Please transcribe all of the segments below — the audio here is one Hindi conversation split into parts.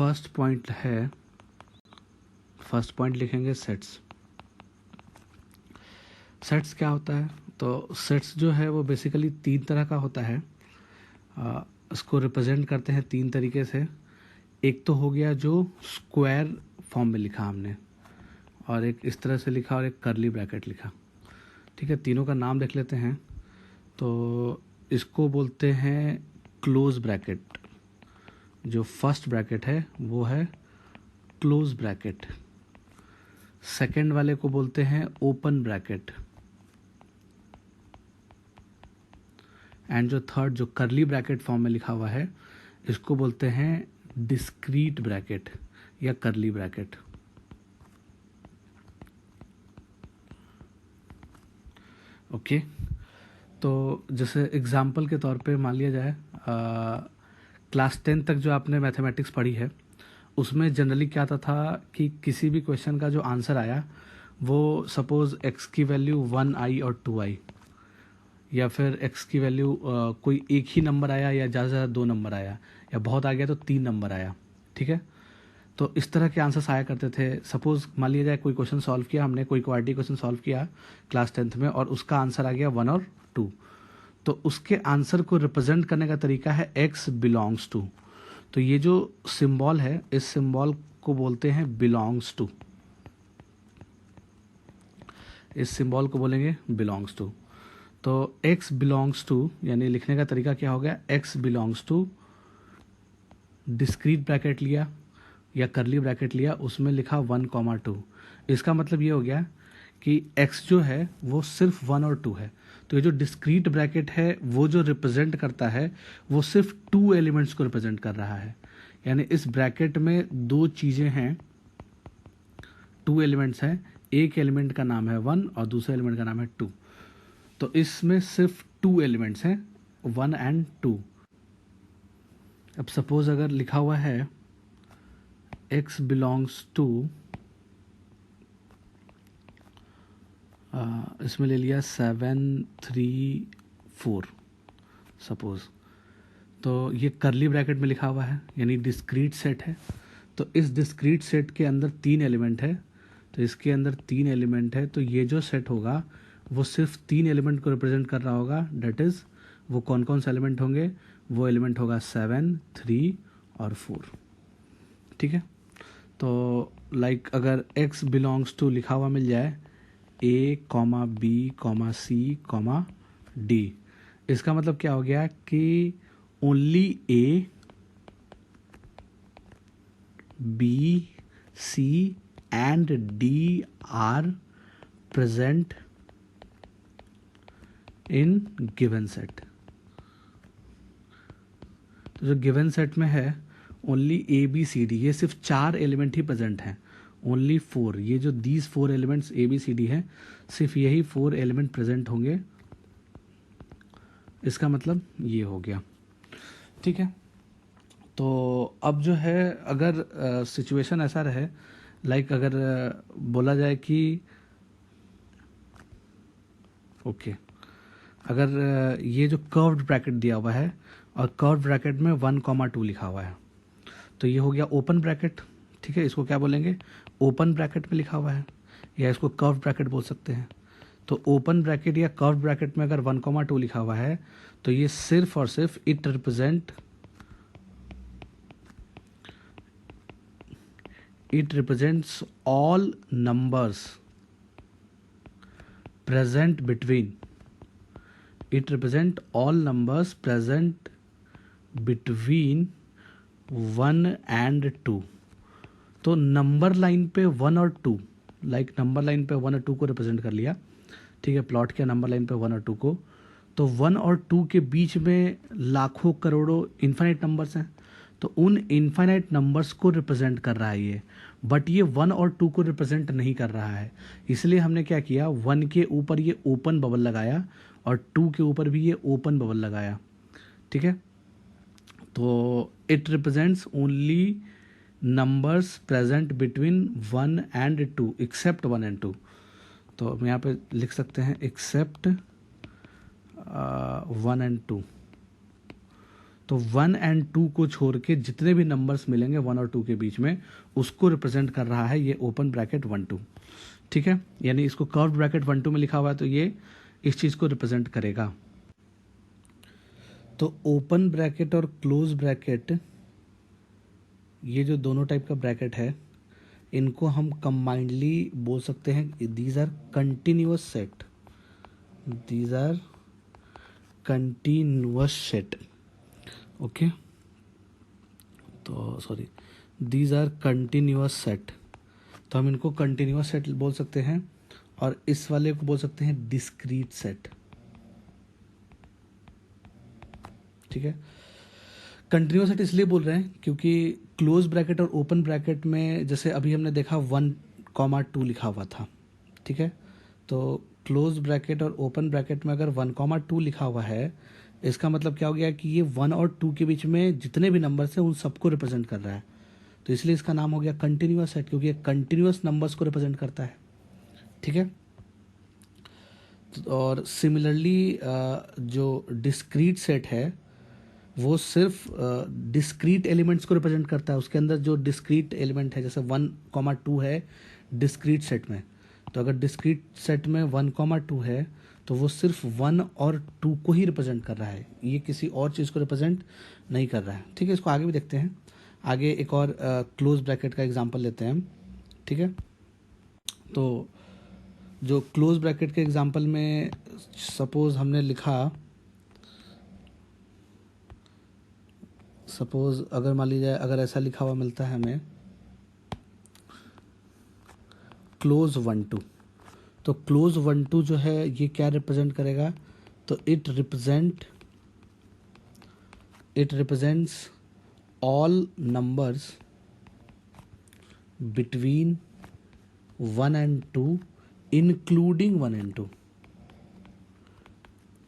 फर्स्ट पॉइंट लिखेंगे सेट्स। सेट्स क्या होता है? तो सेट्स जो है वो बेसिकली 3 तरह का होता है। इसको रिप्रेजेंट करते हैं 3 तरीके से। एक तो हो गया जो स्क्वायर फॉर्म में लिखा हमने, और एक इस तरह से लिखा, और एक कर्ली ब्रैकेट लिखा। ठीक है, तीनों का नाम देख लेते हैं। तो इसको बोलते हैं क्लोज ब्रैकेट। जो फर्स्ट ब्रैकेट है वो है क्लोज ब्रैकेट। सेकंड वाले को बोलते हैं ओपन ब्रैकेट। एंड जो थर्ड, जो कर्ली ब्रैकेट फॉर्म में लिखा हुआ है, इसको बोलते हैं डिस्क्रीट ब्रैकेट या कर्ली ब्रैकेट। ओके, तो जैसे एग्जाम्पल के तौर पे मान लिया जाए, क्लास 10 तक जो आपने मैथमेटिक्स पढ़ी है उसमें जनरली क्या आता था कि किसी भी क्वेश्चन का जो आंसर आया वो सपोज x की वैल्यू 1i और 2i, या फिर x की वैल्यू कोई एक ही नंबर आया, या ज़्यादा से ज़्यादा 2 नंबर आया, या बहुत आ गया तो 3 नंबर आया। ठीक है, तो इस तरह के आंसर्स आया करते थे। सपोज मान लिया जाए कोई क्वेश्चन सॉल्व किया हमने, कोई क्वाड्रेटिक क्वेश्चन सॉल्व किया क्लास 10th में, और उसका आंसर आ गया 1 और 2, तो उसके आंसर को रिप्रेजेंट करने का तरीका है x बिलोंग्स टू। तो ये जो सिंबल है, इस सिंबल को बोलते हैं बिलोंग्स टू। इस सिंबल को बोलेंगे बिलोंग्स टू। तो x बिलोंग्स टू यानी लिखने का तरीका क्या हो गया, x belongs to, discrete bracket लिया या कर्ली ब्रैकेट लिया, उसमें लिखा 1, 2। इसका मतलब ये हो गया कि x जो है वो सिर्फ 1 और 2 है। तो ये जो डिस्क्रीट ब्रैकेट है वो जो रिप्रेजेंट करता है वो सिर्फ 2 एलिमेंट्स को रिप्रेजेंट कर रहा है। यानी इस ब्रैकेट में 2 चीज़ें हैं, 2 एलिमेंट्स हैं। एक एलिमेंट का नाम है 1 और दूसरे एलिमेंट का नाम है 2। तो इसमें सिर्फ 2 एलिमेंट्स हैं, 1 एंड 2। अब सपोज अगर लिखा हुआ है x बिलोंग्स टू, इसमें ले लिया 7, 3, 4 सपोज, तो ये कर्ली ब्रैकेट में लिखा हुआ है यानी डिस्क्रीट सेट है। तो इस डिस्क्रीट सेट के अंदर 3 एलिमेंट है, तो इसके अंदर 3 एलिमेंट है, तो ये जो सेट होगा वो सिर्फ 3 एलिमेंट को रिप्रेजेंट कर रहा होगा। डेट इज़ वो कौन कौन से एलिमेंट होंगे, वो एलिमेंट होगा 7, 3 और 4। ठीक है, तो लाइक अगर x बिलोंग्स टू लिखा हुआ मिल जाए a, b, c, d, इसका मतलब क्या हो गया कि only a, b, c and d are present in given set. तो जो गिवन सेट में है only A B C D, ये सिर्फ 4 एलिमेंट ही प्रेजेंट हैं, ओनली 4। ये जो these 4 elements A B C D हैं, सिर्फ यही 4 एलिमेंट प्रेजेंट होंगे। इसका मतलब ये हो गया। ठीक है, तो अब जो है अगर सिचुएशन ऐसा रहे, लाइक अगर बोला जाए कि ओके, अगर ये जो कर्व्ड ब्रैकेट दिया हुआ है और कर्व्ड ब्रैकेट में 1, 2 लिखा हुआ है, तो ये हो गया ओपन ब्रैकेट। ठीक है, इसको क्या बोलेंगे, ओपन ब्रैकेट में लिखा हुआ है, या इसको कर्व ब्रैकेट बोल सकते हैं। तो ओपन ब्रैकेट या कर्व ब्रैकेट में अगर 1, 2 लिखा हुआ है, तो ये सिर्फ और सिर्फ it represents all numbers present between, it represent all numbers present between 1 and 2। तो नंबर लाइन पे 1 और 2, लाइक नंबर लाइन पे 1 और 2 को रिप्रेजेंट कर लिया। ठीक है, प्लॉट किया नंबर लाइन पे 1 और 2 को, तो 1 और 2 के बीच में लाखों करोड़ों इन्फाइनाइट नंबर्स हैं, तो उन इन्फाइनाइट नंबर्स को रिप्रेजेंट कर रहा है ये। बट ये 1 और 2 को रिप्रेजेंट नहीं कर रहा है, इसलिए हमने क्या किया, 1 के ऊपर ये ओपन बबल लगाया और 2 के ऊपर भी ये ओपन बबल लगाया। ठीक है, तो it represents only numbers present between 1 and 2 except 1 and 2। तो हम यहाँ पे लिख सकते हैं एक्सेप्ट 1 एंड 2। तो 1 एंड 2 को छोड़ के जितने भी नंबर्स मिलेंगे 1 और 2 के बीच में, उसको रिप्रेजेंट कर रहा है ये ओपन ब्रैकेट 1 2। ठीक है, यानी इसको कर्व ब्रैकेट 1 2 में लिखा हुआ है तो ये इस चीज़ को रिप्रेजेंट करेगा। तो ओपन ब्रैकेट और क्लोज ब्रैकेट, ये जो दोनों टाइप का ब्रैकेट है, इनको हम कंबाइंडली बोल सकते हैं these are continuous set, these are continuous set. Okay, तो sorry, these are continuous set, तो हम इनको कंटिन्यूअस सेट बोल सकते हैं, और इस वाले को बोल सकते हैं डिस्क्रीट सेट। ठीक है, कंटिन्यूअस सेट इसलिए बोल रहे हैं क्योंकि क्लोज ब्रैकेट और ओपन ब्रैकेट में जैसे अभी हमने देखा 1, 2 लिखा हुआ था। ठीक है, तो क्लोज ब्रैकेट और ओपन ब्रैकेट में अगर 1, 2 लिखा हुआ है, इसका मतलब क्या हो गया कि ये 1 और 2 के बीच में जितने भी नंबर्स हैं उन सबको रिप्रेजेंट कर रहा है, तो इसलिए इसका नाम हो गया कंटिन्यूअस सेट, क्योंकि ये कंटिन्यूअस नंबर्स को रिप्रेजेंट करता है। ठीक है, और सिमिलरली जो डिस्क्रीट सेट है वो सिर्फ डिस्क्रीट एलिमेंट्स को रिप्रेजेंट करता है। उसके अंदर जो डिस्क्रीट एलिमेंट है, जैसे 1, 2 है डिस्क्रीट सेट में, तो अगर डिस्क्रीट सेट में 1, 2 है तो वो सिर्फ 1 और 2 को ही रिप्रेजेंट कर रहा है, ये किसी और चीज़ को रिप्रेजेंट नहीं कर रहा है। ठीक है, इसको आगे भी देखते हैं। आगे एक और क्लोज ब्रैकेट का एग्जांपल लेते हैं हम। ठीक है, तो जो क्लोज ब्रैकेट के एग्जांपल में सपोज हमने लिखा, सपोज अगर मान लीजिए अगर ऐसा लिखा हुआ मिलता है हमें क्लोज 1 2, तो क्लोज 1 2 जो है ये क्या रिप्रेजेंट करेगा, तो it represents all numbers between 1 and 2 including 1 and 2,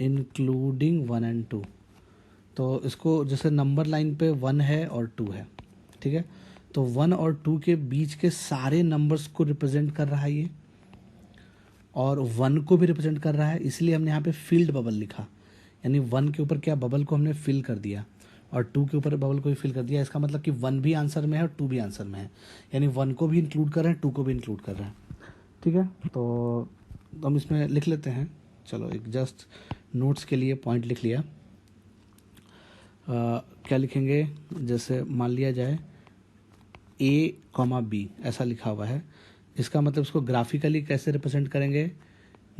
including 1 and 2। तो इसको जैसे नंबर लाइन पे 1 है और 2 है। ठीक है, तो 1 और 2 के बीच के सारे नंबर्स को रिप्रेजेंट कर रहा है ये, और 1 को भी रिप्रेजेंट कर रहा है, इसलिए हमने यहाँ पे फील्ड बबल लिखा, यानी 1 के ऊपर क्या बबल को हमने फिल कर दिया और 2 के ऊपर बबल को भी फिल कर दिया। इसका मतलब कि 1 भी आंसर में है और 2 भी आंसर में है, यानी 1 को भी इंक्लूड कर रहे हैं, 2 को भी इंक्लूड कर रहे हैं। ठीक है, तो हम इसमें लिख लेते हैं, चलो एक जस्ट नोट्स के लिए पॉइंट लिख लिया। क्या लिखेंगे, जैसे मान लिया जाए A, B ऐसा लिखा हुआ है, इसका मतलब इसको ग्राफिकली कैसे रिप्रेजेंट करेंगे,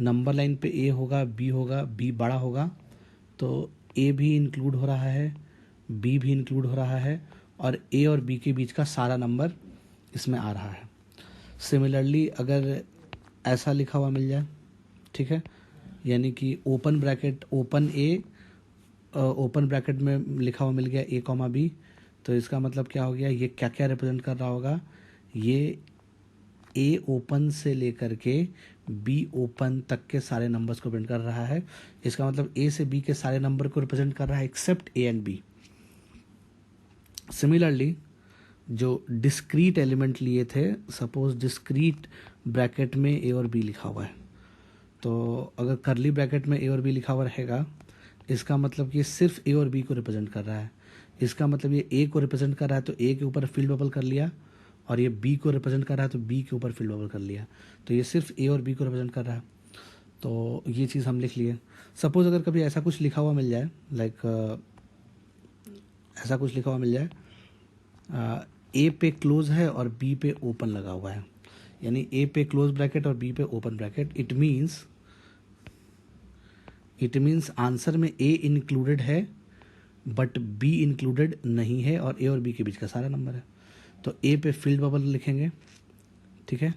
नंबर लाइन पे A होगा, B होगा, B बड़ा होगा तो A भी इंक्लूड हो रहा है, B भी इंक्लूड हो रहा है, और A और B के बीच का सारा नंबर इसमें आ रहा है। सिमिलरली अगर ऐसा लिखा हुआ मिल जाए, ठीक है, यानी कि ओपन ब्रैकेट ओपन ब्रैकेट में लिखा हुआ मिल गया A, B, तो इसका मतलब क्या हो गया, ये क्या क्या रिप्रेजेंट कर रहा होगा, ये A ओपन से लेकर के B ओपन तक के सारे नंबर्स को रिप्रेजेंट कर रहा है। इसका मतलब A से B के सारे नंबर को रिप्रेजेंट कर रहा है except A and B। Similarly जो डिस्क्रीट एलिमेंट लिए थे, सपोज डिस्क्रीट ब्रैकेट में A और B लिखा हुआ है, तो अगर करली ब्रैकेट में A और B लिखा हुआ रहेगा, इसका मतलब कि ये सिर्फ A और B को रिप्रेजेंट कर रहा है। इसका मतलब ये A को रिप्रेजेंट कर रहा है तो A के ऊपर फील्ड बबल कर लिया, और ये B को रिप्रेजेंट कर रहा है तो B के ऊपर फील्ड बबल कर लिया, तो ये सिर्फ A और B को रिप्रेजेंट कर रहा है। तो ये चीज़ हम लिख लिए। सपोज अगर कभी ऐसा कुछ लिखा हुआ मिल जाए, ऐसा कुछ लिखा हुआ मिल जाए, A पे क्लोज है और B पे ओपन लगा हुआ है, यानी A पे क्लोज ब्रैकेट और B पे open bracket, it means answer में A इंक्लूडेड है बट B इंक्लूडेड नहीं है, और A और B के बीच का सारा नंबर है। तो A पे फील्ड बबल लिखेंगे, ठीक है,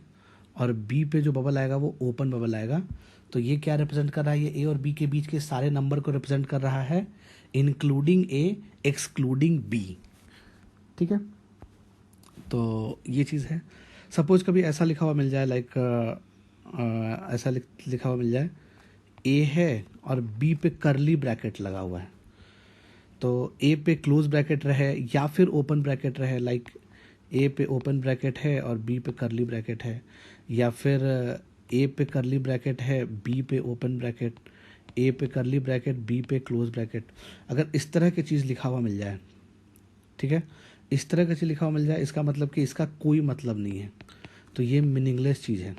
और B पे जो बबल आएगा वो ओपन बबल आएगा। तो ये क्या रिप्रेजेंट कर रहा है, ये A और B के बीच के सारे नंबर को रिप्रेजेंट कर रहा है, इंक्लूडिंग A एक्सक्लूडिंग B। ठीक है, तो ये चीज़ है। सपोज कभी ऐसा लिखा हुआ मिल जाए, ऐसा लिखा हुआ मिल जाए, A है और B पे करली ब्रैकेट लगा हुआ है, तो A पे क्लोज ब्रैकेट रहे या फिर ओपन ब्रैकेट रहे, A पे ओपन ब्रैकेट है और B पे करली ब्रैकेट है, या फिर A पे करली ब्रैकेट है, B पे ओपन ब्रैकेट, ए पे करली ब्रैकेट, बी पे क्लोज ब्रैकेट, अगर इस तरह की चीज़ लिखा हुआ मिल जाए, ठीक है, इस तरह का चीज़ लिखा हुआ मिल जाए, इसका मतलब कि इसका कोई मतलब नहीं है, तो ये मीनिंगलेस चीज़ है।